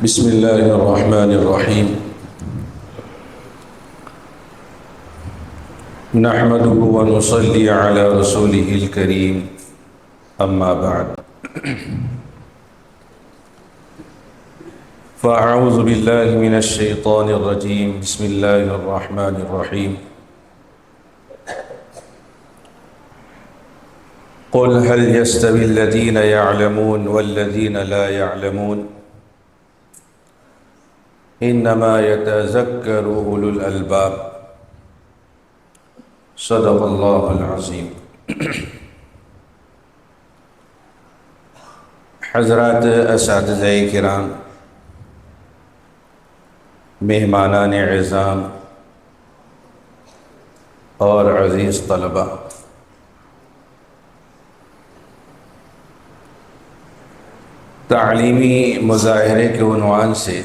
بسم الله الرحمن الرحيم. نحمده ونصلي على رسوله الكريم. أما بعد، فأعوذ بالله من الشيطان الرجيم. بسم الله الرحمن الرحيم. قل هل يستوي الذين يعلمون والذين لا يعلمون انما يتذكر اولو الالباب. صدق اللہ العظیم. حضرات اساتذہ کرام، مہمانان اعظام اور عزیز طلبہ، تعلیمی مظاہرے کے عنوان سے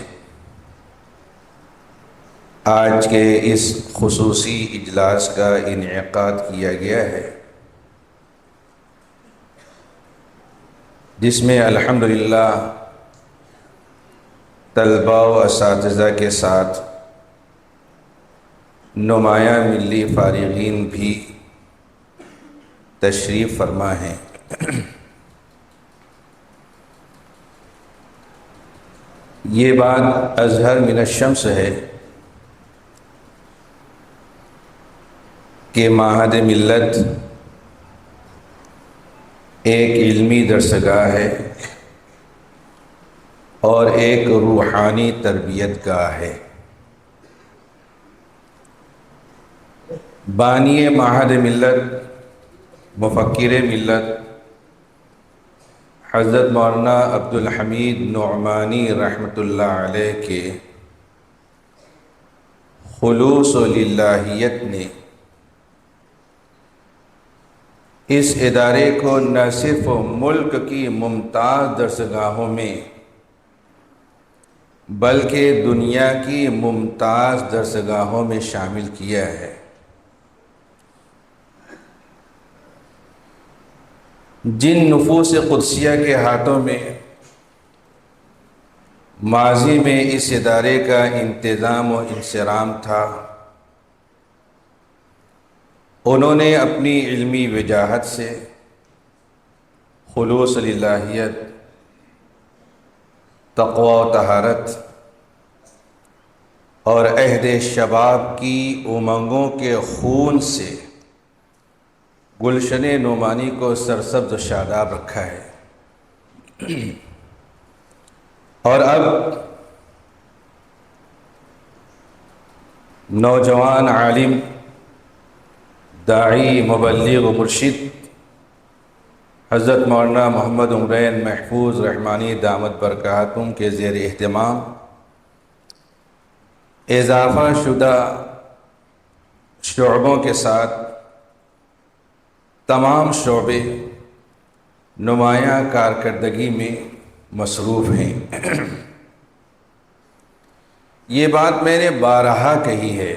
آج کے اس خصوصی اجلاس کا انعقاد کیا گیا ہے، جس میں الحمدللہ طلباء و اساتذہ کے ساتھ نمایاں ملی فارغین بھی تشریف فرما ہیں۔ یہ بات اظہر من الشمس ہے کہ معہد ملت ایک علمی درسگاہ ہے اور ایک روحانی تربیت گاہ ہے۔ بانی معہد ملت، مفکر ملت حضرت مولانا عبدالحمید نعمانی رحمۃ اللہ علیہ کے خلوص و للہیت نے اس ادارے کو نہ صرف ملک کی ممتاز درسگاہوں میں بلکہ دنیا کی ممتاز درسگاہوں میں شامل کیا ہے۔ جن نفوس قدسیہ کے ہاتھوں میں ماضی میں اس ادارے کا انتظام و انصرام تھا، انہوں نے اپنی علمی وجاہت سے خلوص للہیت، تقوی و طہارت اور عہد شباب کی امنگوں کے خون سے گلشن نعمانی کو سرسبز و شاداب رکھا ہے، اور اب نوجوان عالم، داعی، مبلغ و مرشد حضرت مولانا محمد عمرین محفوظ رحمانی دامت برکاتہم کے زیر اہتمام اضافہ شدہ شعبوں کے ساتھ تمام شعبے نمایاں کارکردگی میں مصروف ہیں۔ یہ بات میں نے بارہا کہی ہے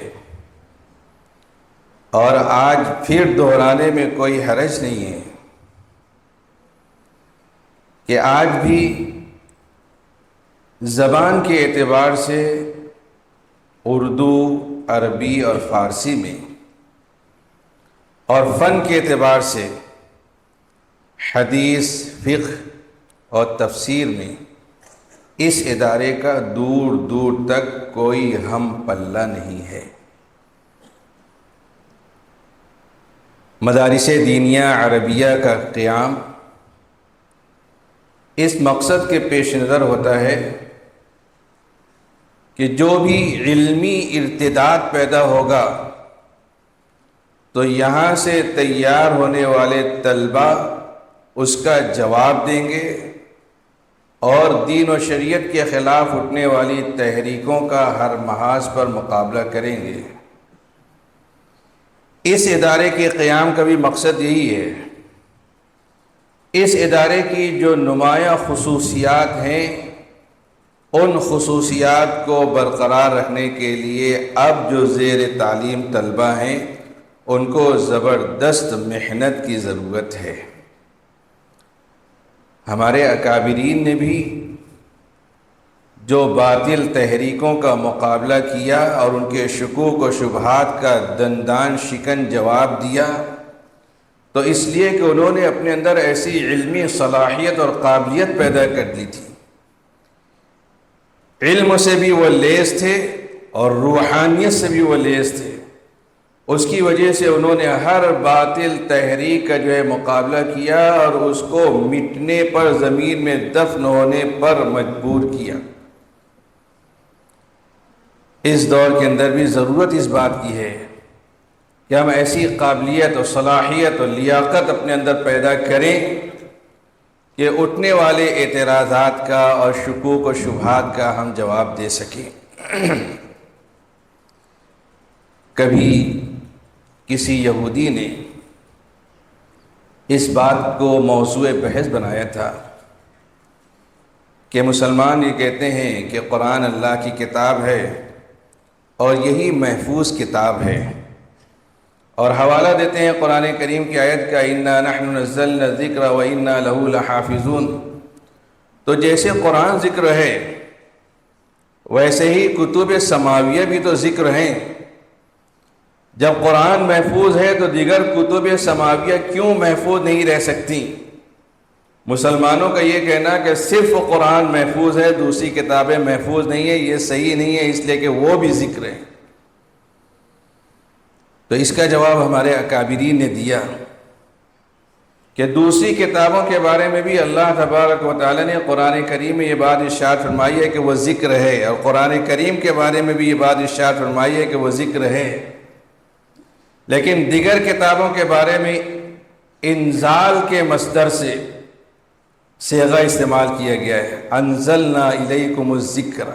اور آج پھر دہرانے میں کوئی حرج نہیں ہے کہ آج بھی زبان کے اعتبار سے اردو، عربی اور فارسی میں اور فن کے اعتبار سے حدیث، فقہ اور تفسیر میں اس ادارے کا دور دور تک کوئی ہم پلہ نہیں ہے۔ مدارس دینیہ عربیہ کا قیام اس مقصد کے پیش نظر ہوتا ہے کہ جو بھی علمی ارتداد پیدا ہوگا تو یہاں سے تیار ہونے والے طلبہ اس کا جواب دیں گے اور دین و شریعت کے خلاف اٹھنے والی تحریکوں کا ہر محاذ پر مقابلہ کریں گے۔ اس ادارے کے قیام کا بھی مقصد یہی ہے۔ اس ادارے کی جو نمایاں خصوصیات ہیں، ان خصوصیات کو برقرار رکھنے کے لیے اب جو زیر تعلیم طلبہ ہیں ان کو زبردست محنت کی ضرورت ہے۔ ہمارے اکابرین نے بھی جو باطل تحریکوں کا مقابلہ کیا اور ان کے شکوک و شبہات کا دندان شکن جواب دیا، تو اس لیے کہ انہوں نے اپنے اندر ایسی علمی صلاحیت اور قابلیت پیدا کر لی تھی، علم سے بھی وہ لیس تھے اور روحانیت سے بھی وہ لیس تھے۔ اس کی وجہ سے انہوں نے ہر باطل تحریک کا جو ہے مقابلہ کیا اور اس کو مٹنے پر، زمین میں دفن ہونے پر مجبور کیا۔ اس دور کے اندر بھی ضرورت اس بات کی ہے کہ ہم ایسی قابلیت اور صلاحیت اور لیاقت اپنے اندر پیدا کریں کہ اٹھنے والے اعتراضات کا اور شکوک و شبہات کا ہم جواب دے سکیں۔ کبھی کسی یہودی نے اس بات کو موضوع بحث بنایا تھا کہ مسلمان یہ کہتے ہیں کہ قرآن اللہ کی کتاب ہے اور یہی محفوظ کتاب ہے، اور حوالہ دیتے ہیں قرآن کریم کی آیت کا اِنَّا نَحْنُ نَزَّلْنَا الذِّكْرَ وَإِنَّا لَهُ لَحَافِظُونَ۔ تو جیسے قرآن ذکر ہے ویسے ہی کتب سماویہ بھی تو ذکر ہیں۔ جب قرآن محفوظ ہے تو دیگر کتب سماویہ کیوں محفوظ نہیں رہ سکتی؟ مسلمانوں کا یہ کہنا کہ صرف قرآن محفوظ ہے، دوسری کتابیں محفوظ نہیں ہیں، یہ صحیح نہیں ہے، اس لیے کہ وہ بھی ذکر ہے۔ تو اس کا جواب ہمارے اکابرین نے دیا کہ دوسری کتابوں کے بارے میں بھی اللہ تبارک و تعالی نے قرآن کریم میں یہ بات ارشاد فرمائی ہے کہ وہ ذکر ہے، اور قرآن کریم کے بارے میں بھی یہ بات ارشاد فرمائی ہے کہ وہ ذکر ہے، لیکن دیگر کتابوں کے بارے میں انزال کے مصدر سے صیغہ استعمال کیا گیا ہے، انزلنا الیکم الذکر،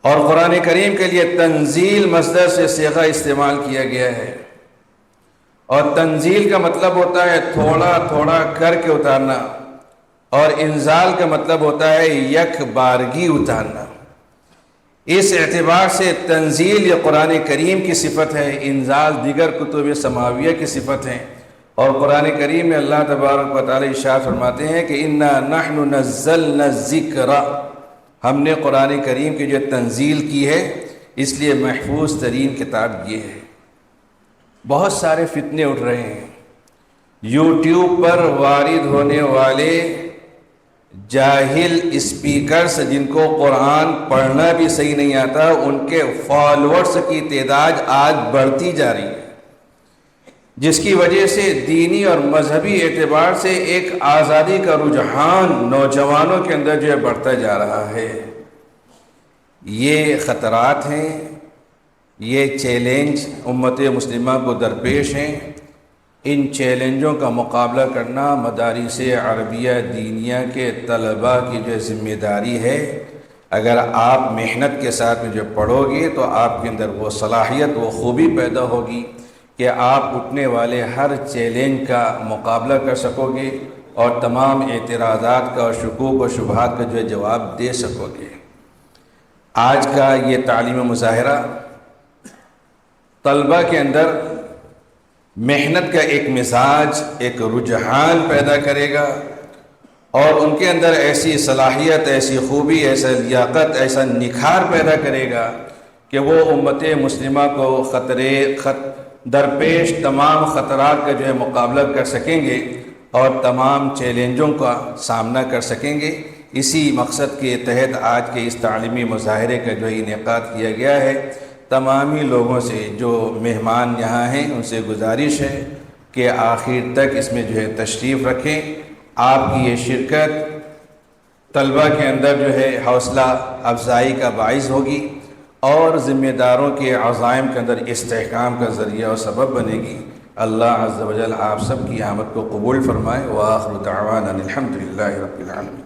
اور قرآن کریم کے لیے تنزیل مصدر سے صیغہ استعمال کیا گیا ہے، اور تنزیل کا مطلب ہوتا ہے تھوڑا تھوڑا کر کے اتارنا، اور انزال کا مطلب ہوتا ہے یک بارگی اتارنا۔ اس اعتبار سے تنزیل یہ قرآن کریم کی صفت ہے، انزال دیگر کتب سماویہ کی صفت ہیں، اور قرآن کریم میں اللہ تبارک و تعالی ارشاد فرماتے ہیں کہ اِنَّا نَحْنُ نَزَّلْنَا الذِّكْرَ، ہم نے قرآن کریم کی جو تنزیل کی ہے اس لیے محفوظ ترین کتاب یہ ہے۔ بہت سارے فتنے اٹھ رہے ہیں، یوٹیوب پر وارد ہونے والے جاہل اسپیکرز جن کو قرآن پڑھنا بھی صحیح نہیں آتا، ان کے فالوورز کی تعداد آج بڑھتی جا رہی ہے، جس کی وجہ سے دینی اور مذہبی اعتبار سے ایک آزادی کا رجحان نوجوانوں کے اندر جو ہے بڑھتا جا رہا ہے۔ یہ خطرات ہیں، یہ چیلنج امت مسلمہ کو درپیش ہیں۔ ان چیلنجوں کا مقابلہ کرنا مدارس عربیہ دینیہ کے طلباء کی جو ذمہ داری ہے۔ اگر آپ محنت کے ساتھ میں جو پڑھو گے تو آپ کے اندر وہ صلاحیت، وہ خوبی پیدا ہوگی کہ آپ اٹھنے والے ہر چیلنج کا مقابلہ کر سکو گے اور تمام اعتراضات کا اور شکوک و شبہات کا جو ہے جواب دے سکو گے۔ آج کا یہ تعلیم مظاہرہ طلباء کے اندر محنت کا ایک مزاج، ایک رجحان پیدا کرے گا، اور ان کے اندر ایسی صلاحیت، ایسی خوبی، ایسا لیاقت، ایسا نکھار پیدا کرے گا کہ وہ امت مسلمہ کو درپیش تمام خطرات کا جو ہے مقابلہ کر سکیں گے اور تمام چیلنجوں کا سامنا کر سکیں گے۔ اسی مقصد کے تحت آج کے اس تعلیمی مظاہرے کا جو انعقاد کیا گیا ہے۔ تمامی لوگوں سے، جو مہمان یہاں ہیں، ان سے گزارش ہے کہ آخر تک اس میں جو ہے تشریف رکھیں۔ آپ کی یہ شرکت طلباء کے اندر جو ہے حوصلہ افزائی کا باعث ہوگی اور ذمہ داروں کے عزائم کے اندر استحکام کا ذریعہ اور سبب بنے گی۔ اللہ عز و جل آپ سب کی آمد کو قبول فرمائے۔ وآخر دعوانا الحمد للہ رب العالمین۔